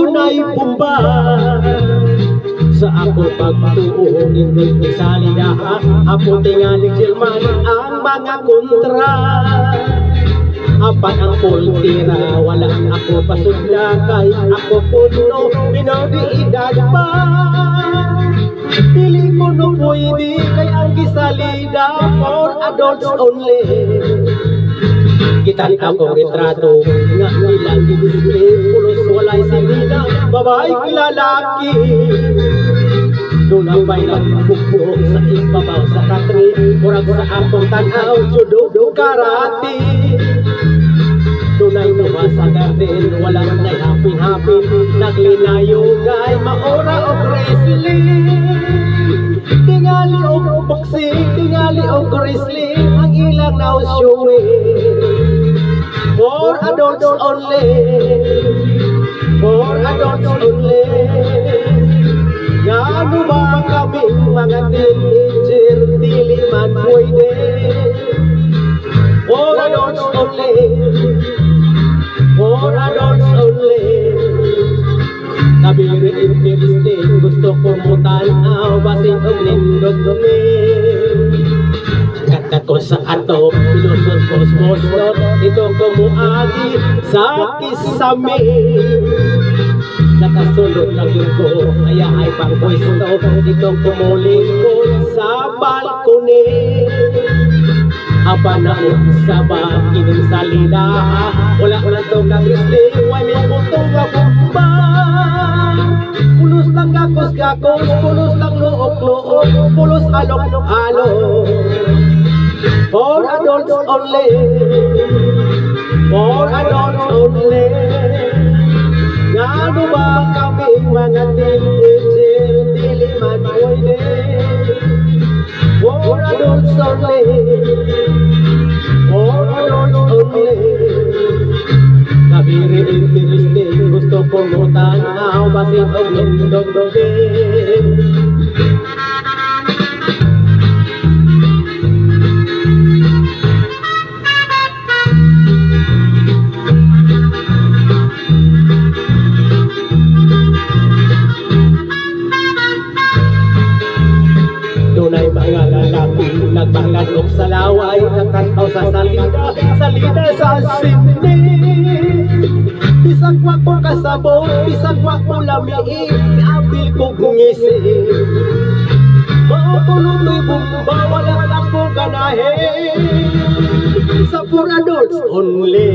dunay bumba sa ako pagtuo nindot ni salida apo tingali German ang mga kontra apan ang kultira wala ako pasudla kay ako puno binodiidad pa dili ko no pwede kay ang gisalida for adults only kita ako retrato nga nilang gidisplay pulos walay salida babae lalaki doon ang may nagbukbuk sa ibabaw sa katri murag sa akong tanaw judo karate doon ay nawa sa garden walang nay hapin-hapin naglinayo kay maora o wrestling tingali o boxing tingali o wrestling ang ilang now showing for adults only for adults only ano ba kaming mga teenager dili man pwede for adults only for adults only nabiri interesting gusto ko mo tanaw basin og nindot dumi kata ko sa ato pilusot cosmos ito ko mo agi sa kisame nakasulod lang yun ko kaya ay pang-voice dito kumulingkod sa balkone aba na sa bakining salida wala ko lang itong kagrisling wala mo itong gabumba pulos lang gakos-gakos pulos lang look-look pulos alok-alok for adults only for adults only ano ba kaming mga teenager dili man pwede for adults only for adults only nabiri interesting gusto kong utanaw basin og nindot doge dunay mga lalaki nagbalag og salaway nagkantaw sa salida salida sa sindi bisag wa ko kasabot bisag wa ko lamiin abil ko gungisi maupuloy bumba wala lang ko ganahe sa for adults only